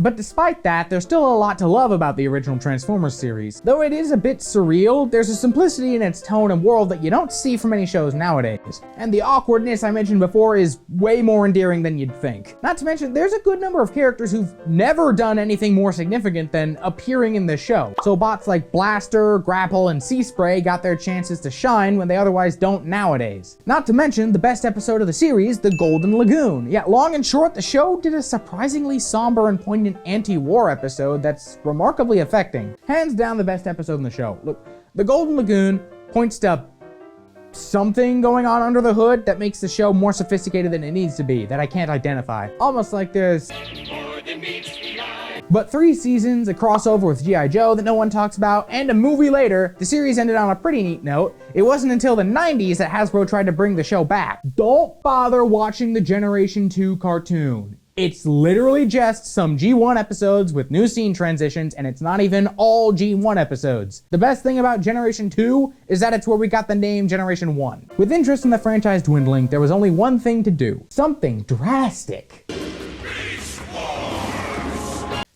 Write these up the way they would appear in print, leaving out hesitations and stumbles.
But despite that, there's still a lot to love about the original Transformers series. Though it is a bit surreal, there's a simplicity in its tone and world that you don't see from many shows nowadays. And the awkwardness I mentioned before is way more endearing than you'd think. Not to mention, there's a good number of characters who've never done anything more significant than appearing in the show. So bots like Blaster, Grapple, and Sea Spray got their chances to shine when they otherwise don't nowadays. Not to mention the best episode of the series, the Golden Lagoon. Yeah, long and short, the show did a surprisingly somber and poignant anti-war episode that's remarkably affecting. Hands down the best episode in the show. Look, the Golden Lagoon points to something going on under the hood that makes the show more sophisticated than it needs to be, that I can't identify. Almost like there's but 3 seasons, a crossover with G.I. Joe that no one talks about, and a movie later, the series ended on a pretty neat note. It wasn't until the 90s that Hasbro tried to bring the show back. Don't bother watching the Generation 2 cartoon. It's literally just some G1 episodes with new scene transitions, and it's not even all G1 episodes. The best thing about Generation 2 is that it's where we got the name Generation 1. With interest in the franchise dwindling, there was only one thing to do. Something drastic.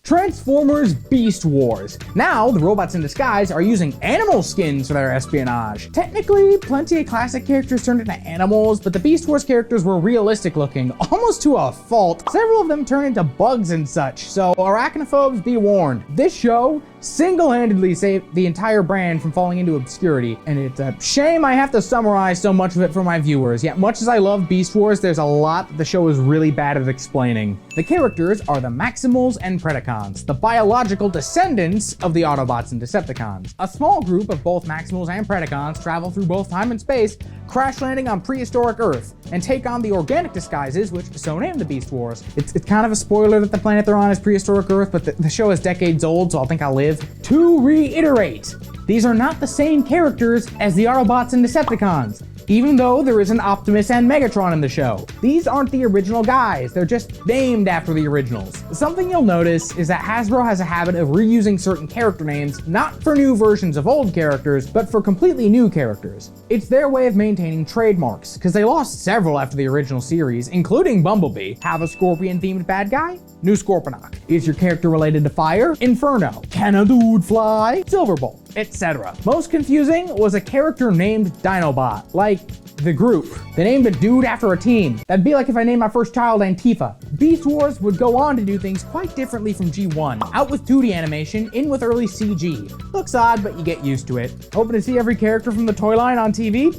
Transformers Beast Wars. Now, the robots in disguise are using animal skins for their espionage. Technically, plenty of classic characters turned into animals, but the Beast Wars characters were realistic looking, almost to a fault. Several of them turned into bugs and such, so arachnophobes be warned. This show single-handedly saved the entire brand from falling into obscurity, and it's a shame I have to summarize so much of it for my viewers. Yet, much as I love Beast Wars, there's a lot that the show is really bad at explaining. The characters are the Maximals and Predacons, the biological descendants of the Autobots and Decepticons. A small group of both Maximals and Predacons travel through both time and space, crash landing on prehistoric Earth, and take on the organic disguises, which so named the Beast Wars. It's kind of a spoiler that the planet they're on is prehistoric Earth, but the show is decades old, so I'll think I'll live. To reiterate, these are not the same characters as the Autobots and Decepticons, even though there is an Optimus and Megatron in the show. These aren't the original guys, they're just named after the originals. Something you'll notice is that Hasbro has a habit of reusing certain character names, not for new versions of old characters, but for completely new characters. It's their way of maintaining trademarks, because they lost several after the original series, including Bumblebee. Have a scorpion-themed bad guy? New Scorponok. Is your character related to fire? Inferno. Can a dude fly? Silverbolt, etc. Most confusing was a character named Dinobot, like the group. They named a dude after a team. That'd be like if I named my first child Antifa. Beast Wars would go on to do things quite differently from G1. Out with 2D animation, in with early CG. Looks odd, but you get used to it. Hoping to see every character from the toy line on TV?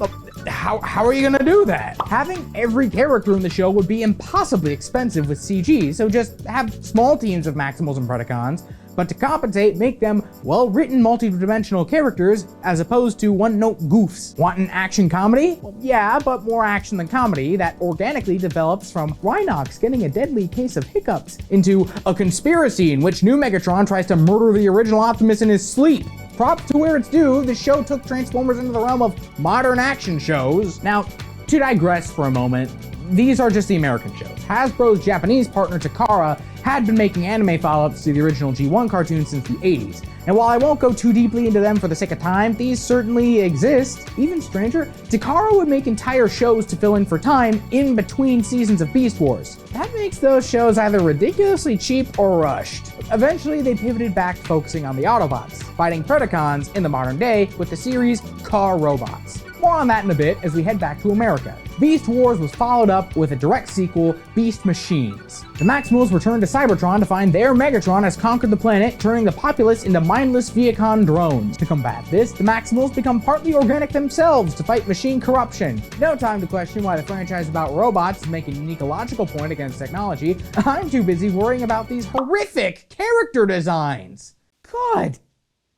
How are you gonna do that? Having every character in the show would be impossibly expensive with CG, so just have small teams of Maximals and Predacons, but to compensate, make them well-written multi-dimensional characters as opposed to one-note goofs. Want an action comedy? Well, yeah, but more action than comedy that organically develops from Rhinox getting a deadly case of hiccups into a conspiracy in which new Megatron tries to murder the original Optimus in his sleep. Props to where it's due, the show took Transformers into the realm of modern action shows. Now, to digress for a moment, these are just the American shows. Hasbro's Japanese partner Takara had been making anime follow-ups to the original G1 cartoons since the 80s. And while I won't go too deeply into them for the sake of time, these certainly exist. Even stranger, Takara would make entire shows to fill in for time in between seasons of Beast Wars. That makes those shows either ridiculously cheap or rushed. Eventually, they pivoted back to focusing on the Autobots, fighting Predacons in the modern day with the series Car Robots. More on that in a bit as we head back to America. Beast Wars was followed up with a direct sequel, Beast Machines. The Maximals return to Cybertron to find their Megatron has conquered the planet, turning the populace into mindless Viacon drones. To combat this, the Maximals become partly organic themselves to fight machine corruption. No time to question why the franchise about robots is making an ecological point against technology. I'm too busy worrying about these horrific character designs.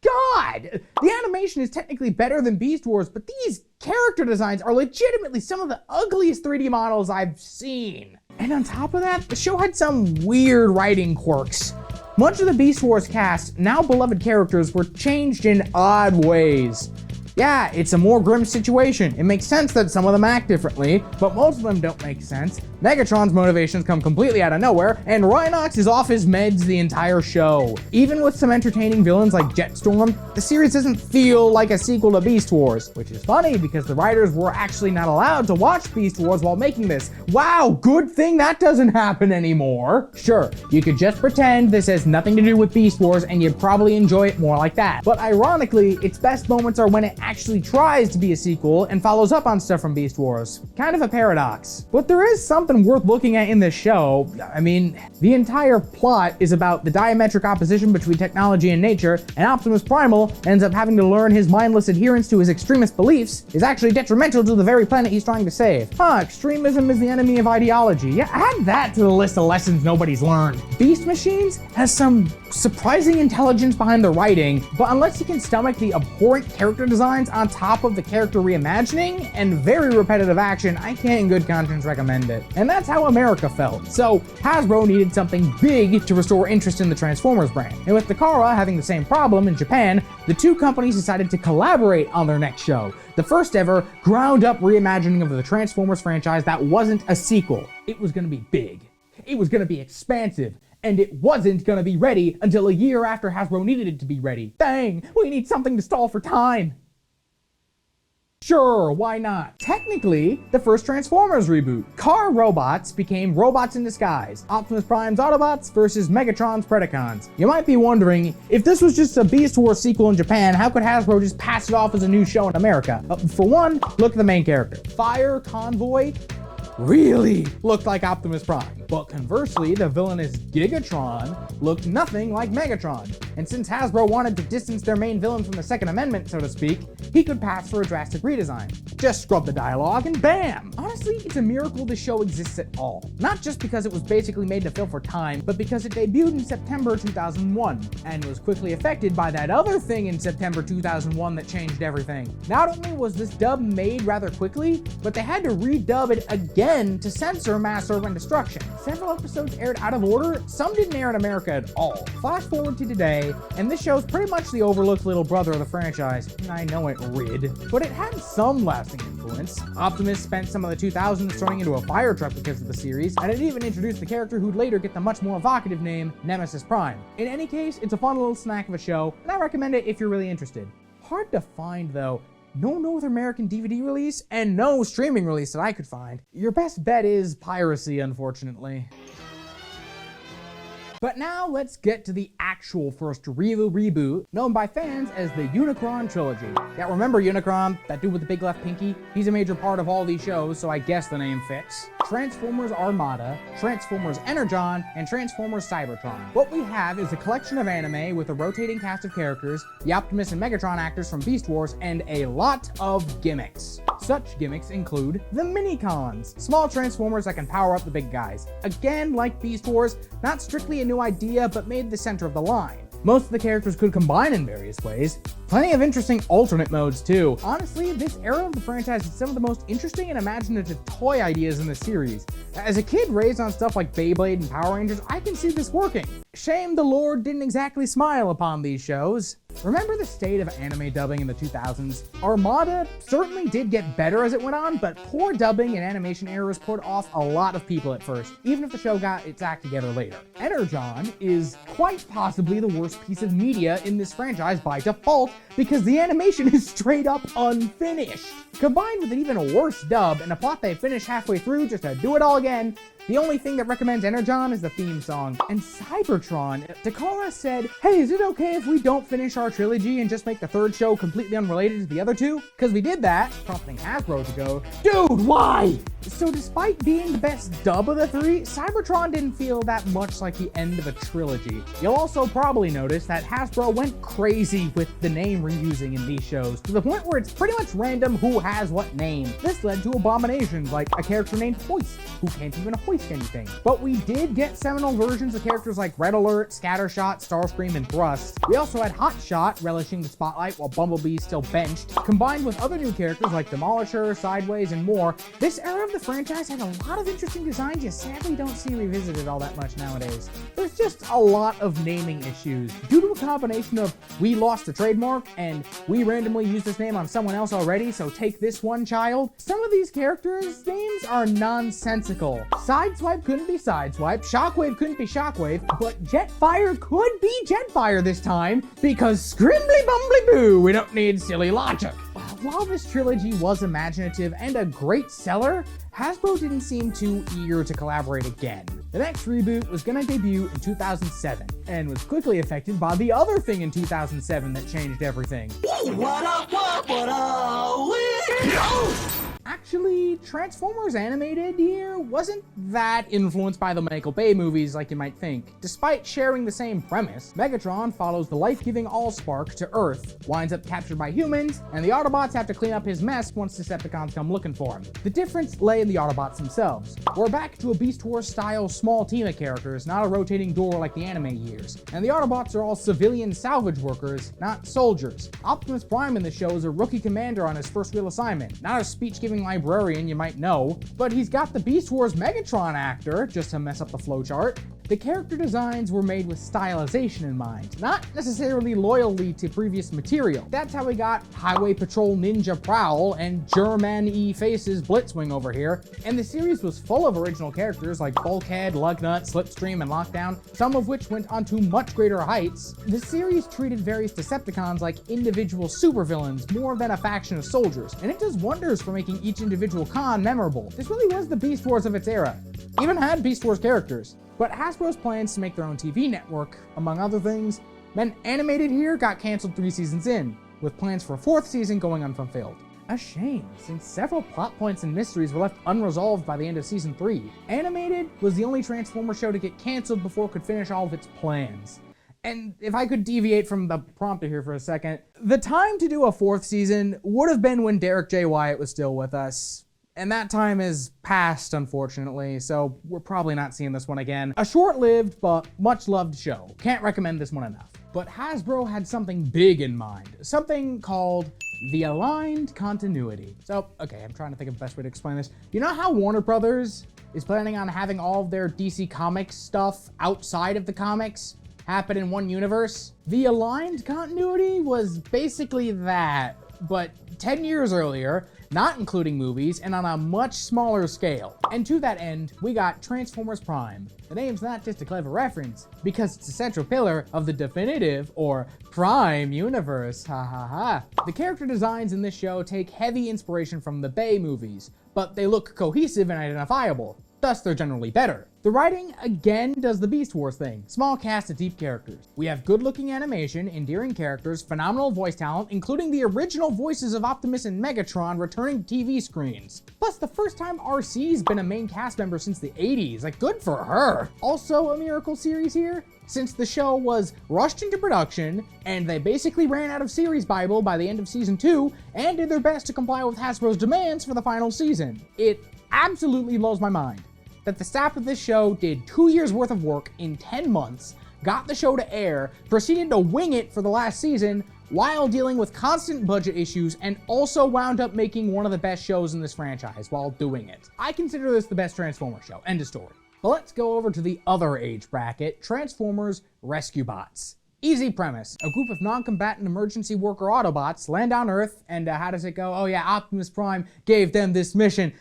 God, the animation is technically better than Beast Wars, but these character designs are legitimately some of the ugliest 3D models I've seen. And on top of that, the show had some weird writing quirks. Much of the Beast Wars cast, now beloved characters, were changed in odd ways. Yeah, it's a more grim situation. It makes sense that some of them act differently, but most of them don't make sense. Megatron's motivations come completely out of nowhere, and Rhinox is off his meds the entire show. Even with some entertaining villains like Jetstorm, the series doesn't feel like a sequel to Beast Wars, which is funny because the writers were actually not allowed to watch Beast Wars while making this. Wow, good thing that doesn't happen anymore. Sure, you could just pretend this has nothing to do with Beast Wars and you'd probably enjoy it more like that. But ironically, its best moments are when it actually tries to be a sequel and follows up on stuff from Beast Wars. Kind of a paradox. But there is something worth looking at in this show. I mean, the entire plot is about the diametric opposition between technology and nature, and Optimus Primal ends up having to learn his mindless adherence to his extremist beliefs is actually detrimental to the very planet he's trying to save. Extremism is the enemy of ideology. Yeah, add that to the list of lessons nobody's learned. Beast Machines has some surprising intelligence behind the writing, but unless you can stomach the abhorrent character designs on top of the character reimagining and very repetitive action, I can't in good conscience recommend it. And that's how America felt. So Hasbro needed something big to restore interest in the Transformers brand. And with Takara having the same problem in Japan, the two companies decided to collaborate on their next show. The first ever ground-up reimagining of the Transformers franchise that wasn't a sequel. It was gonna be big. It was gonna be expansive. And it wasn't gonna be ready until a year after Hasbro needed it to be ready. Dang, we need something to stall for time. Sure, why not? Technically, the first Transformers reboot. Car robots became robots in disguise. Optimus Prime's Autobots versus Megatron's Predacons. You might be wondering, if this was just a Beast Wars sequel in Japan, how could Hasbro just pass it off as a new show in America? For one, look at the main character. Fire Convoy really looked like Optimus Prime. But conversely, the villainous Gigatron looked nothing like Megatron. And since Hasbro wanted to distance their main villain from the Second Amendment, so to speak, he could pass for a drastic redesign. Just scrub the dialogue and bam! Honestly, it's a miracle this show exists at all. Not just because it was basically made to fill for time, but because it debuted in September 2001, and was quickly affected by that other thing in September 2001 that changed everything. Not only was this dub made rather quickly, but they had to redub it again to censor Massacre and Destruction. Several episodes aired out of order, some didn't air in America at all. Flash forward to today, and this show's pretty much the overlooked little brother of the franchise. I know it rid, but it had some lasting influence. Optimus spent some of the 2000s turning into a fire truck because of the series, and it even introduced the character who'd later get the much more evocative name, Nemesis Prime. In any case, it's a fun little snack of a show, and I recommend it if you're really interested. Hard to find though. No North American DVD release, and no streaming release that I could find. Your best bet is piracy, unfortunately. But now let's get to the actual first real reboot, known by fans as the Unicron Trilogy. Yeah, remember Unicron, that dude with the big left pinky? He's a major part of all these shows, so I guess the name fits. Transformers Armada, Transformers Energon, and Transformers Cybertron. What we have is a collection of anime with a rotating cast of characters, the Optimus and Megatron actors from Beast Wars, and a lot of gimmicks. Such gimmicks include the Minicons, small Transformers that can power up the big guys. Again, like Beast Wars, not strictly a new idea, but made the center of the line. Most of the characters could combine in various ways. Plenty of interesting alternate modes too. Honestly, this era of the franchise has some of the most interesting and imaginative toy ideas in the series. As a kid raised on stuff like Beyblade and Power Rangers, I can see this working. Shame the Lord didn't exactly smile upon these shows. Remember the state of anime dubbing in the 2000s? Armada certainly did get better as it went on, but poor dubbing and animation errors put off a lot of people at first, even if the show got its act together later. Energon is quite possibly the worst piece of media in this franchise by default, because the animation is straight up unfinished. Combined with an even worse dub and a plot they finish halfway through just to do it all again, the only thing that recommends Energon is the theme song. And Cybertron, Takara said, hey, is it okay if we don't finish our trilogy and just make the third show completely unrelated to the other two? Because we did that, prompting Hasbro to go, dude, why? So despite being the best dub of the three, Cybertron didn't feel that much like the end of a trilogy. You'll also probably notice that Hasbro went crazy with the name reusing in these shows, to the point where it's pretty much random who has what name. This led to abominations like a character named Hoist, who can't even hoist anything. But we did get seminal versions of characters like Red Alert, Scattershot, Starscream, and Thrust. We also had Hotshot relishing the spotlight while Bumblebee still benched. Combined with other new characters like Demolisher, Sideways, and more, this era of the franchise had a lot of interesting designs you sadly don't see revisited all that much nowadays. There's just a lot of naming issues due to a combination of we lost the trademark and we randomly used this name on someone else already, so take this one, child. Some of these characters' names are nonsensical. Sideswipe couldn't be Sideswipe, Shockwave couldn't be Shockwave, but Jetfire could be Jetfire this time because Scrimbly Bumbly Boo, we don't need silly logic. While this trilogy was imaginative and a great seller, Hasbro didn't seem too eager to collaborate again. The next reboot was gonna debut in 2007, and was quickly affected by the other thing in 2007 that changed everything. Actually, Transformers Animated here wasn't that influenced by the Michael Bay movies like you might think. Despite sharing the same premise, Megatron follows the life-giving Allspark to Earth, winds up captured by humans, and the Autobots have to clean up his mess once Decepticons come looking for him. The difference lay in the Autobots themselves. We're back to a Beast Wars-style small team of characters, not a rotating door like the anime years. And the Autobots are all civilian salvage workers, not soldiers. Optimus Prime in the show is a rookie commander on his first real assignment, not a speech-giving librarian you might know, but he's got the Beast Wars Megatron actor, just to mess up the flowchart. The character designs were made with stylization in mind, not necessarily loyalty to previous material. That's how we got Highway Patrol Ninja Prowl and German-y Faces Blitzwing over here, and the series was full of original characters like Bulkhead, Lugnut, Slipstream, and Lockdown, some of which went on to much greater heights. The series treated various Decepticons like individual supervillains more than a faction of soldiers, and it does wonders for making each individual con memorable. This really was the Beast Wars of its era. Even had Beast Wars characters. But Hasbro's plans to make their own TV network, among other things, meant Animated here got canceled 3 seasons in, with plans for a 4th season going unfulfilled. A shame, since several plot points and mysteries were left unresolved by the end of season 3. Animated was the only Transformers show to get canceled before it could finish all of its plans. And if I could deviate from the prompter here for a second, the time to do a 4th season would have been when Derek J. Wyatt was still with us. And that time is past, unfortunately, so we're probably not seeing this one again. A short-lived but much-loved show. Can't recommend this one enough. But Hasbro had something big in mind. Something called the aligned continuity. So, okay, I'm trying to think of the best way to explain this. You know how Warner Brothers is planning on having all of their DC Comics stuff outside of the comics happen in one universe? The aligned continuity was basically that, but 10 years earlier, not including movies, and on a much smaller scale. And to that end, we got Transformers Prime. The name's not just a clever reference, because it's a central pillar of the definitive, or Prime universe, ha ha ha. The character designs in this show take heavy inspiration from the Bay movies, but they look cohesive and identifiable. Thus, they're generally better. The writing, again, does the Beast Wars thing. Small cast of deep characters. We have good-looking animation, endearing characters, phenomenal voice talent, including the original voices of Optimus and Megatron returning to TV screens. Plus, the first time RC's been a main cast member since the 80s. Like, good for her. Also a miracle series here, since the show was rushed into production, and they basically ran out of series Bible by the end of season 2, and did their best to comply with Hasbro's demands for the final season. It absolutely blows my mind that the staff of this show did 2 years worth of work in 10 months, got the show to air, proceeded to wing it for the last season, while dealing with constant budget issues, and also wound up making one of the best shows in this franchise while doing it. I consider this the best Transformers show, end of story. But let's go over to the other age bracket, Transformers Rescue Bots. Easy premise. A group of non-combatant emergency worker Autobots land on Earth, and how does it go? Oh yeah, Optimus Prime gave them this mission.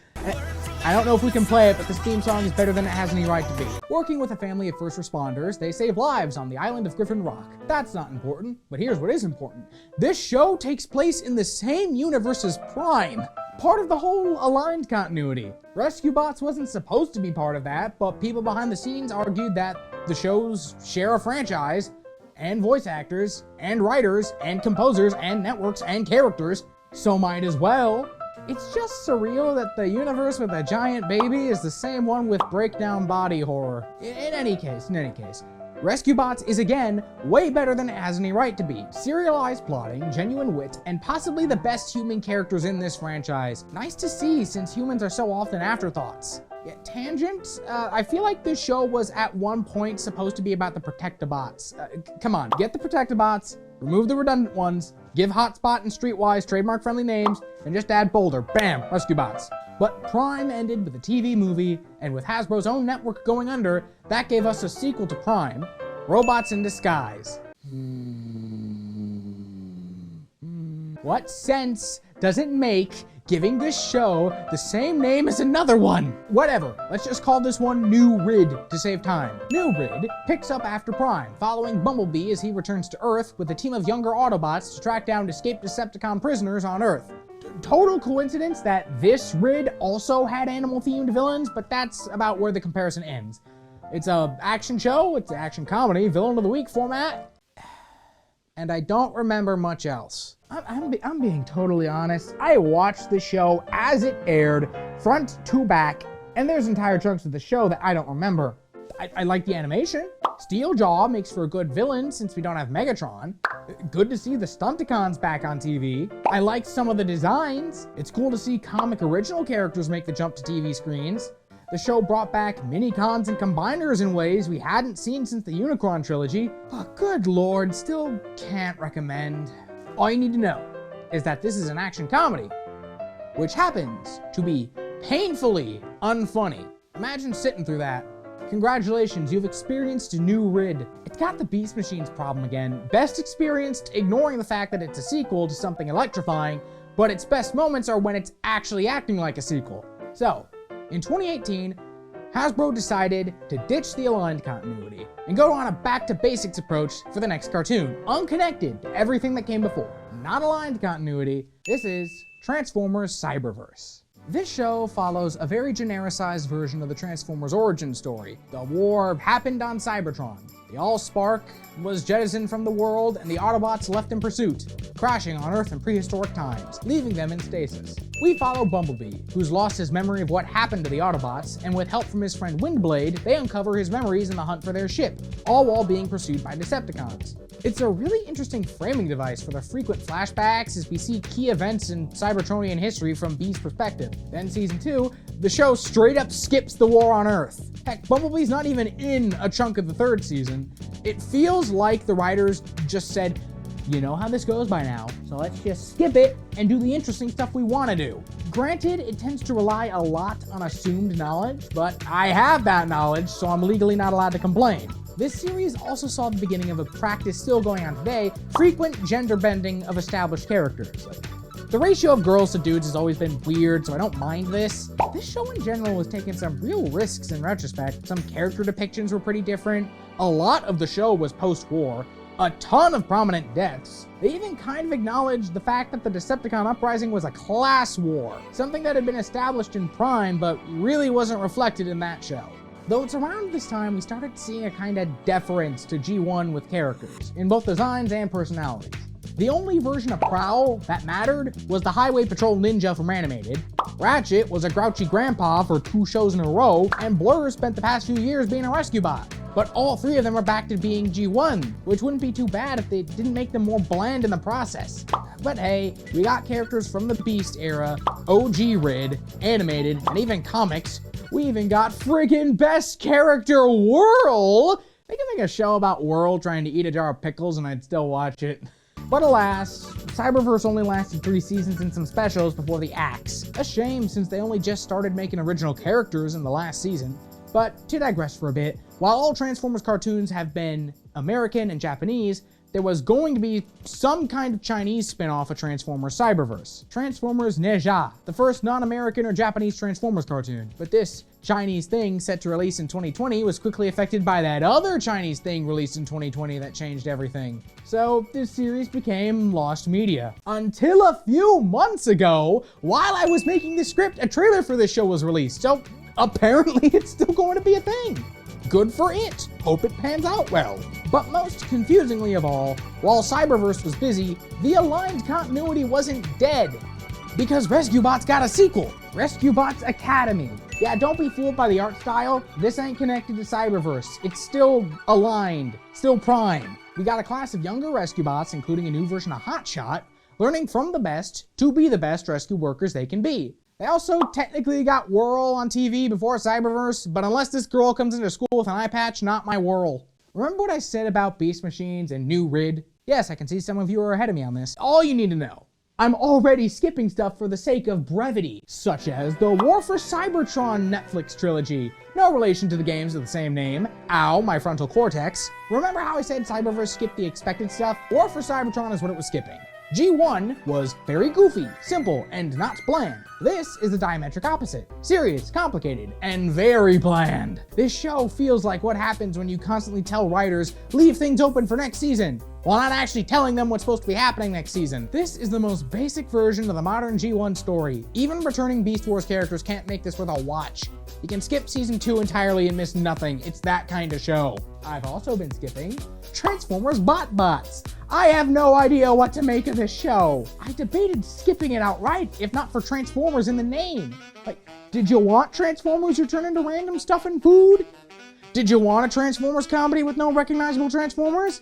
I don't know if we can play it, but this theme song is better than it has any right to be. Working with a family of first responders, they save lives on the island of Griffin Rock. That's not important, but here's what is important. This show takes place in the same universe as Prime, part of the whole aligned continuity. Rescue Bots wasn't supposed to be part of that, but people behind the scenes argued that the shows share a franchise, and voice actors, and writers, and composers, and networks, and characters, so might as well. It's just surreal that the universe with a giant baby is the same one with breakdown body horror. In any case, Rescue Bots is again way better than it has any right to be. Serialized plotting, genuine wit, and possibly the best human characters in this franchise. Nice to see, since humans are so often afterthoughts. Yeah, tangent? I feel like this show was at one point supposed to be about the Protectobots. Come on, get the Protectobots, remove the redundant ones, give Hotspot and Streetwise trademark-friendly names, and just add Boulder. Bam! Rescue Bots. But Prime ended with a TV movie, and with Hasbro's own network going under, that gave us a sequel to Prime, Robots in Disguise. What sense does it make giving this show the same name as another one? Whatever, let's just call this one New Rid to save time. New Rid picks up after Prime, following Bumblebee as he returns to Earth with a team of younger Autobots to track down escaped Decepticon prisoners on Earth. Total coincidence that this Rid also had animal-themed villains, but that's about where the comparison ends. It's an action show, it's an action comedy, villain of the week format, and I don't remember much else. I'm being totally honest. I watched the show as it aired, front to back, and there's entire chunks of the show that I don't remember. I like the animation. Steeljaw makes for a good villain since we don't have Megatron. Good to see the Stunticons back on TV. I like some of the designs. It's cool to see comic original characters make the jump to TV screens. The show brought back mini-cons and combiners in ways we hadn't seen since the Unicron Trilogy. But good lord, still can't recommend. All you need to know is that this is an action comedy, which happens to be painfully unfunny. Imagine sitting through that. Congratulations, you've experienced a New Rid. It's got the Beast Machines problem again. Best experienced ignoring the fact that it's a sequel to something electrifying, but its best moments are when it's actually acting like a sequel. So, in 2018, Hasbro decided to ditch the aligned continuity and go on a back-to-basics approach for the next cartoon, unconnected to everything that came before. Not aligned continuity, this is Transformers Cyberverse. This show follows a very genericized version of the Transformers origin story. The war happened on Cybertron. The Allspark was jettisoned from the world, and the Autobots left in pursuit, crashing on Earth in prehistoric times, leaving them in stasis. We follow Bumblebee, who's lost his memory of what happened to the Autobots, and with help from his friend Windblade, they uncover his memories in the hunt for their ship, all while being pursued by Decepticons. It's a really interesting framing device for the frequent flashbacks as we see key events in Cybertronian history from Bee's perspective. Then season 2, the show straight up skips the war on Earth. Heck, Bumblebee's not even in a chunk of the third season. It feels like the writers just said, you know how this goes by now, so let's just skip it and do the interesting stuff we want to do. Granted, it tends to rely a lot on assumed knowledge, but I have that knowledge, so I'm legally not allowed to complain. This series also saw the beginning of a practice still going on today, frequent gender bending of established characters. The ratio of girls to dudes has always been weird, so I don't mind this. This show in general was taking some real risks in retrospect. Some character depictions were pretty different. A lot of the show was post-war. A ton of prominent deaths. They even kind of acknowledged the fact that the Decepticon uprising was a class war, something that had been established in Prime but really wasn't reflected in that show. Though it's around this time we started seeing a kind of deference to G1 with characters, in both designs and personalities. The only version of Prowl that mattered was the Highway Patrol Ninja from Animated. Ratchet was a grouchy grandpa for 2 shows in a row, and Blur spent the past few years being a rescue bot. But all 3 of them are back to being G1, which wouldn't be too bad if they didn't make them more bland in the process. But hey, we got characters from the Beast era, OG Rid, Animated, and even comics. We even got friggin' best character Whirl! They could make a show about Whirl trying to eat a jar of pickles and I'd still watch it. But alas, Cyberverse only lasted 3 seasons and some specials before the axe. A shame since they only just started making original characters in the last season. But to digress for a bit, while all Transformers cartoons have been American and Japanese, there was going to be some kind of Chinese spin-off of Transformers Cyberverse. Transformers Neja, the first non-American or Japanese Transformers cartoon. But this Chinese thing set to release in 2020 was quickly affected by that other Chinese thing released in 2020 that changed everything. So this series became lost media. Until a few months ago, while I was making the script, a trailer for this show was released. So apparently it's still going to be a thing. Good for it. Hope it pans out well. But most confusingly of all, while Cyberverse was busy, the aligned continuity wasn't dead. Because Rescue Bots got a sequel, Rescue Bots Academy. Yeah, don't be fooled by the art style. This ain't connected to Cyberverse. It's still aligned, still Prime. We got a class of younger rescue bots, including a new version of Hotshot, learning from the best to be the best rescue workers they can be. They also technically got Whirl on TV before Cyberverse, but unless this girl comes into school with an eye patch, not my Whirl. Remember what I said about Beast Machines and New Rid? Yes, I can see some of you are ahead of me on this. All you need to know. I'm already skipping stuff for the sake of brevity, such as the War for Cybertron Netflix trilogy. No relation to the games of the same name. Ow, my frontal cortex. Remember how I said Cyberverse skipped the expected stuff? War for Cybertron is what it was skipping. G1 was very goofy, simple, and not bland. This is the diametric opposite. Serious, complicated, and very bland. This show feels like what happens when you constantly tell writers, leave things open for next season, while not actually telling them what's supposed to be happening next season. This is the most basic version of the modern G1 story. Even returning Beast Wars characters can't make this worth a watch. You can skip season 2 entirely and miss nothing. It's that kind of show. I've also been skipping Transformers Bots. I have no idea what to make of this show. I debated skipping it outright, if not for Transformers in the name. Like, did you want Transformers who turn into random stuff and food? Did you want a Transformers comedy with no recognizable Transformers?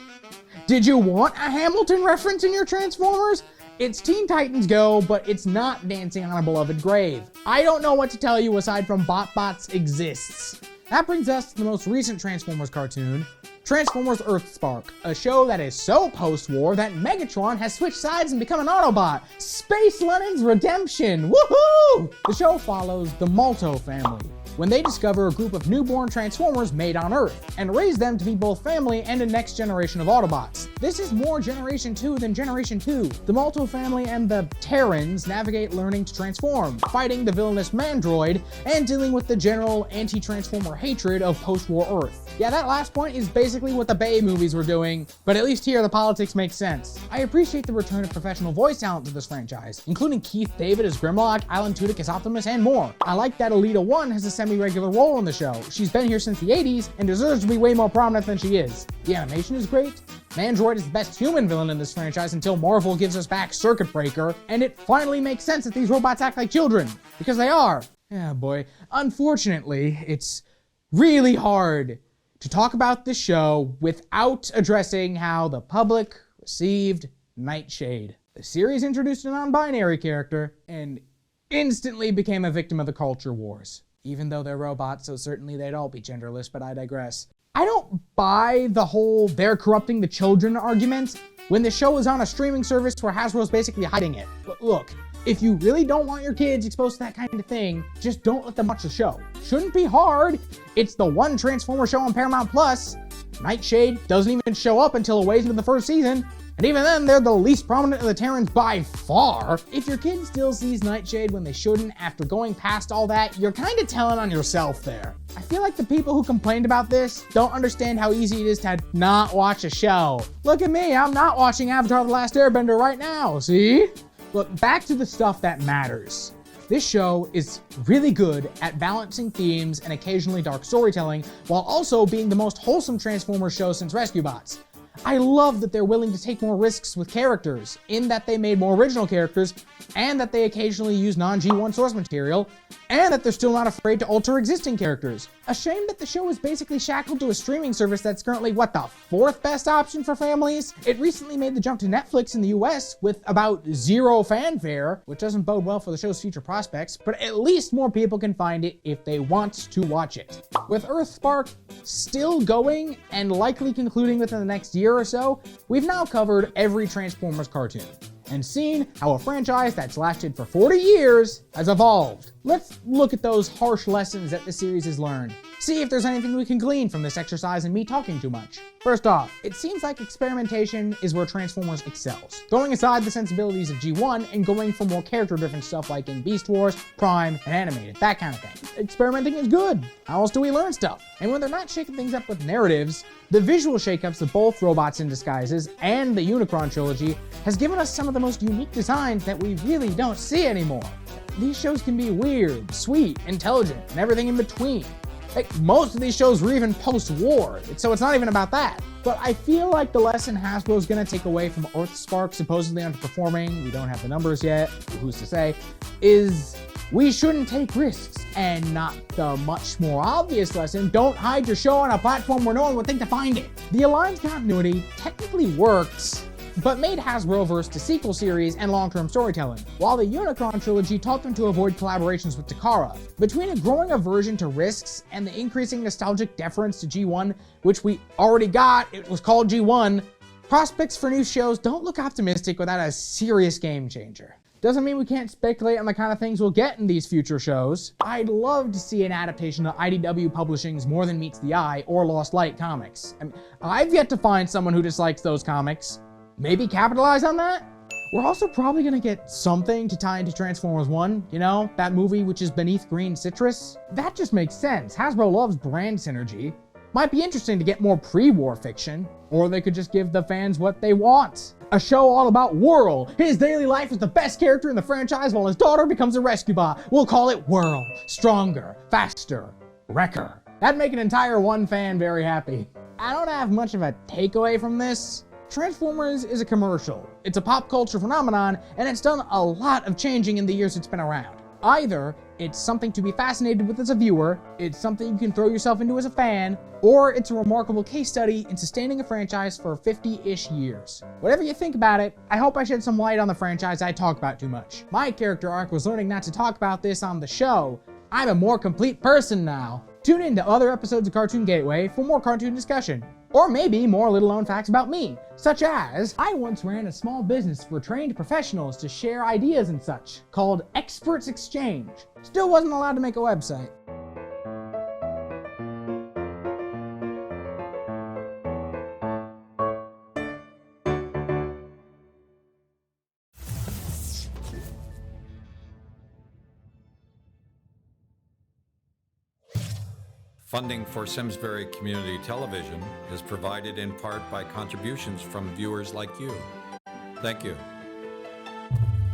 Did you want a Hamilton reference in your Transformers? It's Teen Titans Go, but it's not Dancing on a Beloved Grave. I don't know what to tell you aside from Bots exists. That brings us to the most recent Transformers cartoon, Transformers Earthspark, a show that is so post-war that Megatron has switched sides and become an Autobot. Space Lenin's redemption, woohoo! The show follows the Malto family, when they discover a group of newborn Transformers made on Earth, and raise them to be both family and a next generation of Autobots. This is more Generation 2 than Generation 2. The Malto family and the Terrans navigate learning to transform, fighting the villainous Mandroid, and dealing with the general anti-Transformer hatred of post-war Earth. Yeah, that last point is basically what the Bay movies were doing, but at least here the politics make sense. I appreciate the return of professional voice talent to this franchise, including Keith David as Grimlock, Alan Tudyk as Optimus, and more. I like that Alita 1 has a semi-regular role in the show. She's been here since the 80s and deserves to be way more prominent than she is. The animation is great. Mandroid is the best human villain in this franchise until Marvel gives us back Circuit Breaker, and it finally makes sense that these robots act like children, because they are. Yeah, boy. Unfortunately, it's really hard to talk about this show without addressing how the public received Nightshade. The series introduced a non-binary character and instantly became a victim of the culture wars. Even though they're robots, so certainly they'd all be genderless, but I digress. I don't buy the whole they're corrupting the children argument when the show is on a streaming service where Hasbro's basically hiding it. But look, if you really don't want your kids exposed to that kind of thing, just don't let them watch the show. Shouldn't be hard. It's the one Transformer show on Paramount Plus. Nightshade doesn't even show up until a ways into the first season. And even then, they're the least prominent of the Terrans by far. If your kid still sees Nightshade when they shouldn't after going past all that, you're kind of telling on yourself there. I feel like the people who complained about this don't understand how easy it is to not watch a show. Look at me, I'm not watching Avatar: The Last Airbender right now, see? Look, back to the stuff that matters. This show is really good at balancing themes and occasionally dark storytelling, while also being the most wholesome Transformers show since Rescue Bots. I love that they're willing to take more risks with characters, in that they made more original characters, and that they occasionally use non-G1 source material, and that they're still not afraid to alter existing characters. A shame that the show is basically shackled to a streaming service that's currently, what, the 4th best option for families? It recently made the jump to Netflix in the US with about 0 fanfare, which doesn't bode well for the show's future prospects, but at least more people can find it if they want to watch it. With Earthspark still going and likely concluding within the next year or so, we've now covered every Transformers cartoon and seen how a franchise that's lasted for 40 years has evolved. Let's look at those harsh lessons that the series has learned. See if there's anything we can glean from this exercise in me talking too much. First off, it seems like experimentation is where Transformers excels, throwing aside the sensibilities of G1 and going for more character-driven stuff like in Beast Wars, Prime, and Animated, that kind of thing. Experimenting is good. How else do we learn stuff? And when they're not shaking things up with narratives, the visual shakeups of both Robots in Disguises and the Unicron Trilogy has given us some of the most unique designs that we really don't see anymore. These shows can be weird, sweet, intelligent, and everything in between. Like, most of these shows were even post-war, so it's not even about that. But I feel like the lesson Hasbro's gonna take away from Earthspark supposedly underperforming, we don't have the numbers yet, who's to say, is we shouldn't take risks. And not the much more obvious lesson, don't hide your show on a platform where no one would think to find it. The Aligned continuity technically works, but made Hasbroverse to sequel series and long-term storytelling, while the Unicron Trilogy taught them to avoid collaborations with Takara. Between a growing aversion to risks and the increasing nostalgic deference to G1, which we already got, it was called G1, prospects for new shows don't look optimistic without a serious game changer. Doesn't mean we can't speculate on the kind of things we'll get in these future shows. I'd love to see an adaptation of IDW Publishing's More Than Meets the Eye or Lost Light comics. I've yet to find someone who dislikes those comics. Maybe capitalize on that? We're also probably gonna get something to tie into Transformers 1, you know, that movie which is beneath green citrus. That just makes sense. Hasbro loves brand synergy. Might be interesting to get more pre-war fiction, or they could just give the fans what they want. A show all about Whirl. His daily life is the best character in the franchise while his daughter becomes a rescue bot. We'll call it Whirl. Stronger, faster, Wrecker. That'd make an entire one fan very happy. I don't have much of a takeaway from this. Transformers is a commercial. It's a pop culture phenomenon, and it's done a lot of changing in the years it's been around. Either it's something to be fascinated with as a viewer, it's something you can throw yourself into as a fan, or it's a remarkable case study in sustaining a franchise for 50-ish years. Whatever you think about it, I hope I shed some light on the franchise I talk about too much. My character arc was learning not to talk about this on the show. I'm a more complete person now. Tune in to other episodes of Cartoon Gateway for more cartoon discussion. Or maybe more little-known facts about me, such as, I once ran a small business for trained professionals to share ideas and such, called Experts Exchange. Still wasn't allowed to make a website. Funding for Simsbury Community Television is provided in part by contributions from viewers like you. Thank you.